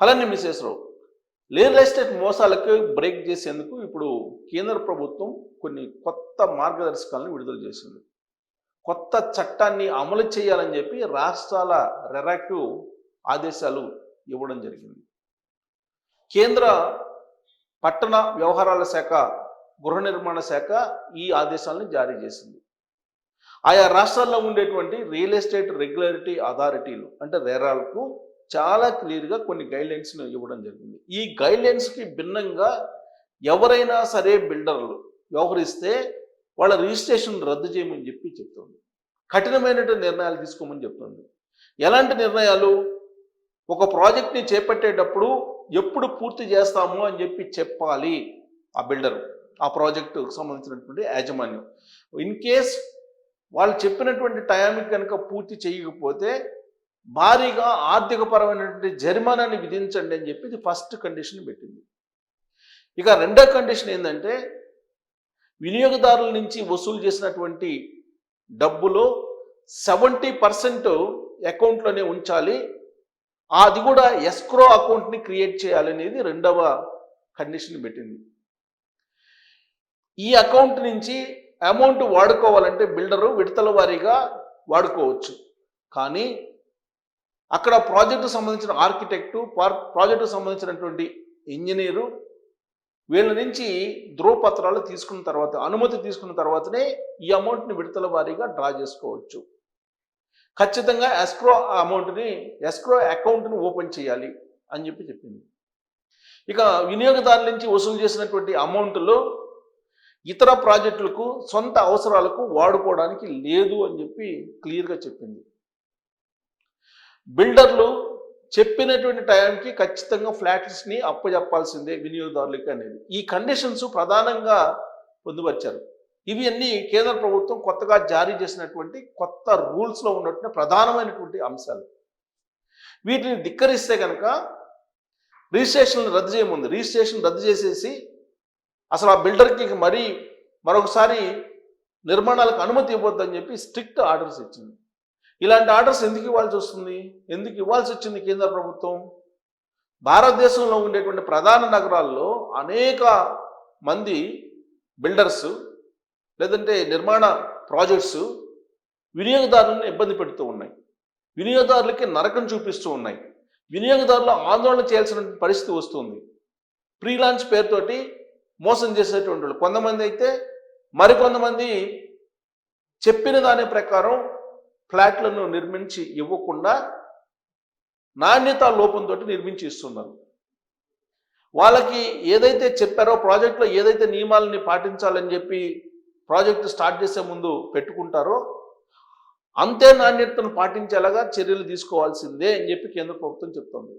అలానే మిసేశ్వరరావు real estate మోసాలకు break చేసేందుకు ఇప్పుడు కేంద్ర ప్రభుత్వం కొన్ని కొత్త మార్గదర్శకాలను విడుదల చేసింది. కొత్త చట్టాన్ని అమలు చేయాలని చెప్పి రాష్ట్రాల రెరాకు ఆదేశాలు ఇవ్వడం జరిగింది. కేంద్ర పట్టణ వ్యవహారాల శాఖ, గృహ నిర్మాణ శాఖ ఈ ఆదేశాలను జారీ చేసింది. ఆయా రాష్ట్రాల్లో ఉండేటువంటి రియల్ ఎస్టేట్ రెగ్యులేటరీ అథారిటీలు అంటే రెరాలకు చాలా క్లియర్గా కొన్ని గైడ్లైన్స్ను ఇవ్వడం జరిగింది. ఈ గైడ్లైన్స్కి భిన్నంగా ఎవరైనా సరే బిల్డర్లు వ్యవహరిస్తే వాళ్ళ రిజిస్ట్రేషన్ రద్దు చేయమని చెప్పి చెప్తుంది. కఠినమైనటువంటి నిర్ణయాలు తీసుకోమని చెప్తుంది. ఎలాంటి నిర్ణయాలు? ఒక ప్రాజెక్ట్ని చేపట్టేటప్పుడు ఎప్పుడు పూర్తి చేస్తాము అని చెప్పి చెప్పాలి ఆ బిల్డరు, ఆ ప్రాజెక్టుకు సంబంధించినటువంటి యాజమాన్యం. ఇన్ కేస్ వాళ్ళు చెప్పినటువంటి టైంకి కనుక పూర్తి చేయకపోతే భారీగా ఆర్థికపరమైనటువంటి జరిమానాన్ని విధించండి అని చెప్పి ఇది ఫస్ట్ కండిషన్ పెట్టింది. ఇక రెండో కండిషన్ ఏంటంటే వినియోగదారుల నుంచి వసూలు చేసినటువంటి డబ్బులో 70% అకౌంట్లోనే ఉంచాలి, అది కూడా ఎస్క్రో అకౌంట్ని క్రియేట్ చేయాలనేది రెండవ కండిషన్ పెట్టింది. ఈ అకౌంట్ నుంచి అమౌంట్ వాడుకోవాలంటే బిల్డరు విడతల వారీగా వాడుకోవచ్చు. కానీ అక్కడ ప్రాజెక్టు సంబంధించిన ఆర్కిటెక్టు, ప్రాజెక్టుకు సంబంధించినటువంటి ఇంజనీరు వీళ్ళ నుంచి ధ్రువపత్రాలు తీసుకున్న తర్వాత, అనుమతి తీసుకున్న తర్వాతనే ఈ అమౌంట్ని విడతల వారీగా డ్రా చేసుకోవచ్చు. ఖచ్చితంగా ఎస్క్రో అకౌంట్ని ఓపెన్ చేయాలి అని చెప్పి చెప్పింది. ఇక వినియోగదారుల నుంచి వసూలు చేసినటువంటి అమౌంట్లో ఇతర ప్రాజెక్టులకు, సొంత అవసరాలకు వాడుకోవడానికి లేదు అని చెప్పి క్లియర్గా చెప్పింది. బిల్డర్లు చెప్పినటువంటి టైంకి ఖచ్చితంగా ఫ్లాట్స్ని అప్పచెప్పాల్సిందే వినియోగదారులకి అనేది ఈ కండిషన్స్ ప్రధానంగా పొందుపరిచారు. ఇవి అన్నీ కేంద్ర ప్రభుత్వం కొత్తగా జారీ చేసినటువంటి కొత్త రూల్స్లో ఉన్నటువంటి ప్రధానమైనటువంటి అంశాలు. వీటిని ధిక్కరిస్తే కనుక రిజిస్ట్రేషన్ రద్దు చేయముంది, రిజిస్ట్రేషన్ రద్దు చేసేసి అసలు ఆ బిల్డర్కి మరొకసారి నిర్మాణాలకు అనుమతి ఇవ్వద్దని చెప్పి స్ట్రిక్ట్ ఆర్డర్స్ ఇచ్చింది. ఇలాంటి ఆర్డర్స్ ఎందుకు ఇవ్వాల్సి వచ్చింది కేంద్ర ప్రభుత్వం? భారతదేశంలో ఉండేటువంటి ప్రధాన నగరాల్లో అనేక మంది బిల్డర్స్ లేదంటే నిర్మాణ ప్రాజెక్ట్స్ వినియోగదారులను ఇబ్బంది పెడుతూ ఉన్నాయి, వినియోగదారులకి నరకం చూపిస్తూ ఉన్నాయి, వినియోగదారులు ఆందోళన చేయాల్సిన పరిస్థితి వస్తుంది. ప్రీ లాంచ్ పేరుతోటి మోసం చేసేటువంటి వాళ్ళు కొంతమంది అయితే, మరికొంతమంది చెప్పిన దాని ప్రకారం ఫ్లాట్లను నిర్మించి ఇవ్వకుండా నాణ్యత లోపంతో నిర్మించి ఇస్తున్నారు. వాళ్ళకి ఏదైతే చెప్పారో ప్రాజెక్టులో ఏదైతే నియమాలని పాటించాలని చెప్పి ప్రాజెక్టు స్టార్ట్ చేసే ముందు పెట్టుకుంటారో అంతే నాణ్యతను పాటించేలాగా చర్యలు తీసుకోవాల్సిందే అని చెప్పి కేంద్ర ప్రభుత్వం చెప్తోంది.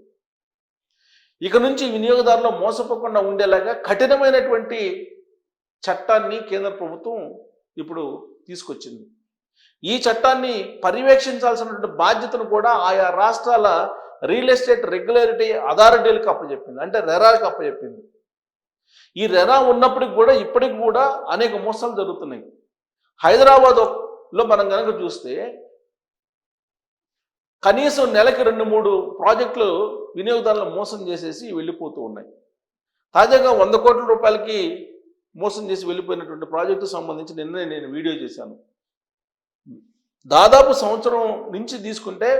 ఇక నుంచి వినియోగదారులు మోసపోకుండా ఉండేలాగా కఠినమైనటువంటి చట్టాన్ని కేంద్ర ప్రభుత్వం ఇప్పుడు తీసుకొచ్చింది. ఈ చట్టాన్ని పర్యవేక్షించాల్సినటువంటి బాధ్యతను కూడా ఆయా రాష్ట్రాల రియల్ ఎస్టేట్ రెగ్యులేటరీ అథారిటీలకు అప్పచెప్పింది, అంటే రెరాకి అప్పచెప్పింది. ఈ రెరా ఉన్నప్పటికి కూడా ఇప్పటికి కూడా అనేక మోసాలు జరుగుతున్నాయి. హైదరాబాద్లో మనం కనుక చూస్తే కనీసం నెలకి 2-3 ప్రాజెక్టులు వినియోగదారులు మోసం చేసేసి వెళ్ళిపోతూ ఉన్నాయి. తాజాగా 100 కోట్ల రూపాయలకి మోసం చేసి వెళ్ళిపోయినటువంటి ప్రాజెక్టుకు సంబంధించి నిన్నే నేను వీడియో చేశాను. దాదాపు సంవత్సరం నుంచి తీసుకుంటే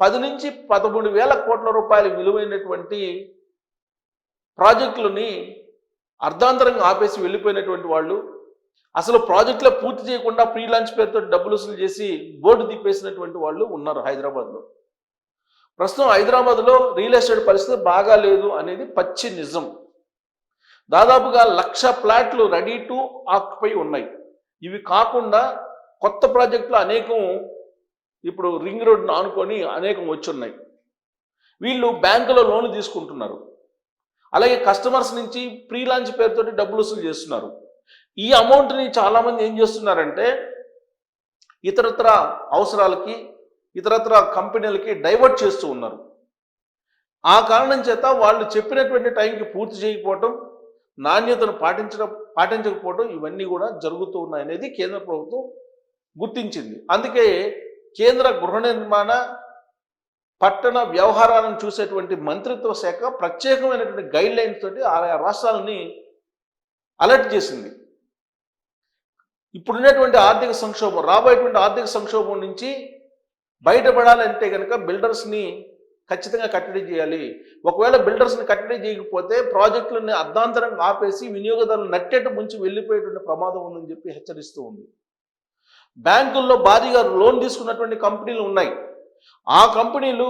10 నుంచి 13 వేల కోట్ల రూపాయల విలువైనటువంటి ప్రాజెక్టులని అర్ధాంతరంగా ఆపేసి వెళ్ళిపోయినటువంటి వాళ్ళు, అసలు ప్రాజెక్టులో పూర్తి చేయకుండా ప్రీ లాంచ్ పేరుతో డబ్బులు వసూలు చేసి బోర్డు తిప్పేసినటువంటి వాళ్ళు ఉన్నారు హైదరాబాద్లో. ప్రస్తుతం హైదరాబాద్లో రియల్ ఎస్టేట్ పరిస్థితి బాగా లేదు అనేది పచ్చి నిజం. దాదాపుగా 1,00,000 ఫ్లాట్లు రెడీ టు ఆక్యుపై ఉన్నాయి. ఇవి కాకుండా కొత్త ప్రాజెక్టులు అనేకం ఇప్పుడు రింగ్ రోడ్ను ఆనుకొని అనేకం వచ్చున్నాయి. వీళ్ళు బ్యాంకులో లోన్లు తీసుకుంటున్నారు, అలాగే కస్టమర్స్ నుంచి ప్రీ లాంచ్ పేరుతోటి డబ్బులు వసూలు చేస్తున్నారు. ఈ అమౌంట్ని చాలామంది ఏం చేస్తున్నారంటే ఇతరత్ర అవసరాలకి, ఇతరత్ర కంపెనీలకి డైవర్ట్ చేస్తూ ఉన్నారు. ఆ కారణం చేత వాళ్ళు చెప్పినటువంటి టైంకి పూర్తి చేయకపోవటం, నాణ్యతను పాటించకపోవడం ఇవన్నీ కూడా జరుగుతూ ఉన్నాయనేది కేంద్ర ప్రభుత్వం గుర్తించింది. అందుకే కేంద్ర గృహ నిర్మాణ పట్టణ వ్యవహారాలను చూసేటువంటి మంత్రిత్వ శాఖ ప్రత్యేకమైనటువంటి గైడ్ లైన్స్ తోటి ఆయా రాష్ట్రాలని అలర్ట్ చేసింది. ఇప్పుడున్నటువంటి ఆర్థిక సంక్షోభం, రాబోయేటువంటి ఆర్థిక సంక్షోభం నుంచి బయటపడాలంటే కనుక బిల్డర్స్ని ఖచ్చితంగా కట్టడి చేయాలి. ఒకవేళ బిల్డర్స్ని కట్టడి చేయకపోతే ప్రాజెక్టులని అర్ధాంతరంగా ఆపేసి వినియోగదారులు నట్టేట ముంచి వెళ్ళిపోయేటువంటి ప్రమాదం ఉందని చెప్పి హెచ్చరిస్తూ ఉంది. బ్యాంకుల్లో భారీగా లోన్ తీసుకున్నటువంటి కంపెనీలు ఉన్నాయి. ఆ కంపెనీలు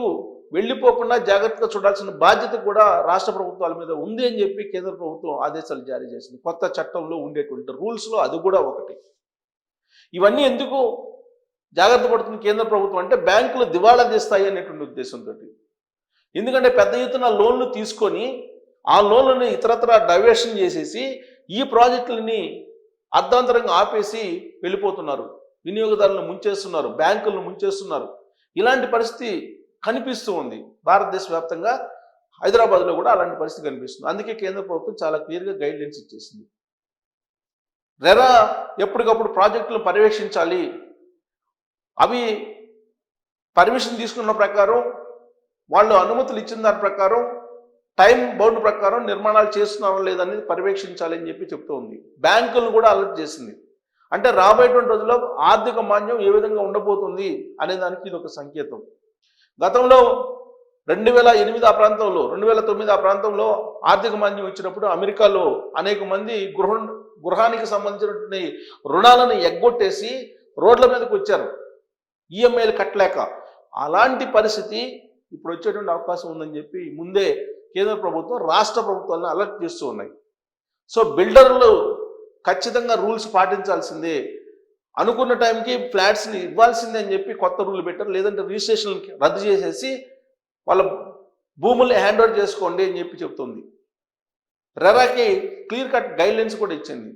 వెళ్ళిపోకుండా జాగ్రత్తగా చూడాల్సిన బాధ్యత కూడా రాష్ట్ర ప్రభుత్వాల మీద ఉంది అని చెప్పి కేంద్ర ప్రభుత్వం ఆదేశాలు జారీ చేసింది. కొత్త చట్టంలో ఉండేటువంటి రూల్స్లో అది కూడా ఒకటి. ఇవన్నీ ఎందుకు జాగ్రత్త పడుతుంది కేంద్ర ప్రభుత్వం అంటే బ్యాంకులు దివాళా తీస్తాయి అనేటువంటి ఉద్దేశంతో. ఎందుకంటే పెద్ద ఎత్తున లోన్లు తీసుకొని ఆ లోన్లను ఇతరత్ర డైవర్షన్ చేసేసి ఈ ప్రాజెక్టులని అర్ధాంతరంగా ఆపేసి వెళ్ళిపోతున్నారు. వినియోగదారులను ముంచేస్తున్నారు, బ్యాంకులను ముంచేస్తున్నారు. ఇలాంటి పరిస్థితి కనిపిస్తూ ఉంది. భారతదేశ వ్యాప్తంగా హైదరాబాద్లో కూడా అలాంటి పరిస్థితి కనిపిస్తుంది. అందుకే కేంద్ర ప్రభుత్వం చాలా క్లియర్గా గైడ్ లైన్స్ ఇచ్చేసింది. రెరా ఎప్పటికప్పుడు ప్రాజెక్టులను పర్యవేక్షించాలి. అవి పర్మిషన్ తీసుకున్న ప్రకారం, వాళ్ళు అనుమతులు ఇచ్చిన దాని ప్రకారం, టైం బౌండ్ ప్రకారం నిర్మాణాలు చేస్తున్నారో లేదనేది పర్యవేక్షించాలి అని చెప్పి చెప్తూ ఉంది. బ్యాంకులను కూడా అలర్ట్ చేసింది. అంటే రాబోయేటువంటి రోజుల్లో ఆర్థిక మాంద్యం ఏ విధంగా ఉండబోతుంది అనే దానికి ఇది ఒక సంకేతం. గతంలో 2008 ఆ ప్రాంతంలో, 2009 ఆ ప్రాంతంలో ఆర్థిక మాంద్యం వచ్చినప్పుడు అమెరికాలో అనేక మంది గృహానికి సంబంధించినటువంటి రుణాలను ఎగ్గొట్టేసి రోడ్ల మీదకి వచ్చారు, ఈఎంఐలు కట్టలేక. అలాంటి పరిస్థితి ఇప్పుడు వచ్చేటువంటి అవకాశం ఉందని చెప్పి ముందే కేంద్ర ప్రభుత్వం రాష్ట్ర ప్రభుత్వాలను అలర్ట్ చేస్తూ ఉన్నాయి. సో బిల్డర్లు ఖచ్చితంగా రూల్స్ పాటించాల్సిందే. అనుకున్న టైంకి ఫ్లాట్స్ని ఇవ్వాల్సిందే అని చెప్పి కొత్త రూల్ పెట్టారు. లేదంటే రిజిస్ట్రేషన్ రద్దు చేసేసి వాళ్ళ భూముల్ని హ్యాండ్ ఓవర్ చేసుకోండి అని చెప్పి చెప్తుంది. రెరాకి క్లియర్ కట్ గైడ్లైన్స్ కూడా ఇచ్చింది.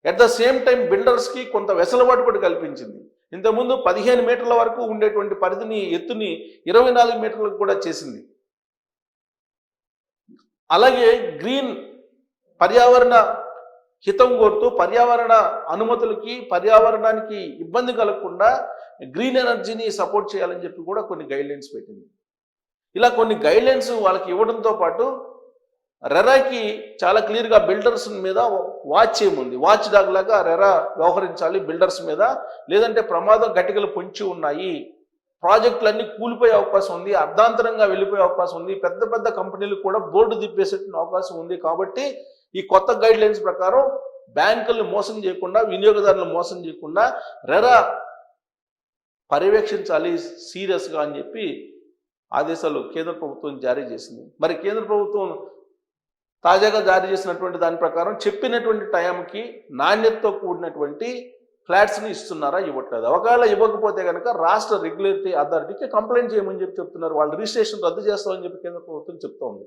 అట్ ద సేమ్ టైం బిల్డర్స్కి కొంత వెసులుబాటు కూడా కల్పించింది. ఇంతకుముందు 15 మీటర్ల వరకు ఉండేటువంటి పరిధిని, ఎత్తుని 24 మీటర్లకు కూడా చేసింది. అలాగే గ్రీన్ పర్యావరణ హితం కోరుతూ పర్యావరణ అనుమతులకి, పర్యావరణానికి ఇబ్బంది కలగకుండా గ్రీన్ ఎనర్జీని సపోర్ట్ చేయాలని చెప్పి కూడా కొన్ని గైడ్లైన్స్ పెట్టింది. ఇలా కొన్ని గైడ్లైన్స్ వాళ్ళకి ఇవ్వడంతో పాటు రెరాకి చాలా క్లియర్గా బిల్డర్స్ మీద వాచ్ చేయముంది. వాచ్ డాగ్ లాగా రెరా వ్యవహరించాలి బిల్డర్స్ మీద, లేదంటే ప్రమాదం గట్టికలు పొంచి ఉన్నాయి, ప్రాజెక్టులన్నీ కూలిపోయే అవకాశం ఉంది, అర్ధాంతరంగా వెళ్ళిపోయే అవకాశం ఉంది, పెద్ద పెద్ద కంపెనీలు కూడా బోర్డు తిప్పేసేటువంటి అవకాశం ఉంది. కాబట్టి ఈ కొత్త గైడ్ లైన్స్ ప్రకారం బ్యాంకులను మోసం చేయకుండా, వినియోగదారులను మోసం చేయకుండా రెరా పర్యవేక్షించాలి సీరియస్గా అని చెప్పి ఆదేశాలు కేంద్ర ప్రభుత్వం జారీ చేసింది. మరి కేంద్ర ప్రభుత్వం తాజాగా జారీ చేసినటువంటి దాని ప్రకారం చెప్పినటువంటి టైంకి నాణ్యతతో కూడినటువంటి ఫ్లాట్స్ని ఇస్తున్నారా, ఇవ్వట్లేదు. ఒకవేళ ఇవ్వకపోతే కనుక రాష్ట్ర రెగ్యులేటరీ అథారిటీకి కంప్లైంట్ చేయమని చెప్పి చెప్తున్నారు. వాళ్ళు రిజిస్ట్రేషన్ రద్దు చేస్తామని చెప్పి కేంద్ర ప్రభుత్వం చెప్తా ఉంది.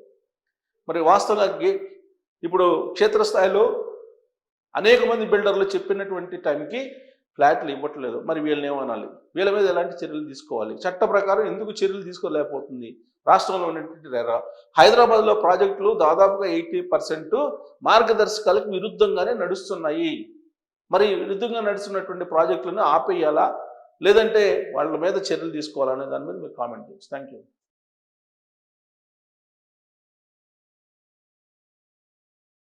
మరి వాస్తవంగా ఇప్పుడు క్షేత్రస్థాయిలో అనేక మంది బిల్డర్లు చెప్పినటువంటి టైంకి ఫ్లాట్లు ఇవ్వట్లేదు. మరి వీళ్ళని ఏమనాలి? వీళ్ళ మీద ఎలాంటి చర్యలు తీసుకోవాలి? చట్ట ప్రకారం ఎందుకు చర్యలు తీసుకోలేకపోతుంది రాష్ట్రంలో ఉన్నటువంటి రెరా? హైదరాబాద్లో ప్రాజెక్టులు దాదాపుగా 80% మార్గదర్శకాలకు విరుద్ధంగానే నడుస్తున్నాయి. మరి విరుద్ధంగా నడుస్తున్నటువంటి ప్రాజెక్టులను ఆపేయాలా, లేదంటే వాళ్ళ మీద చర్యలు తీసుకోవాలనే దాని మీద మీరు కామెంట్ చేయొచ్చు. Thank you.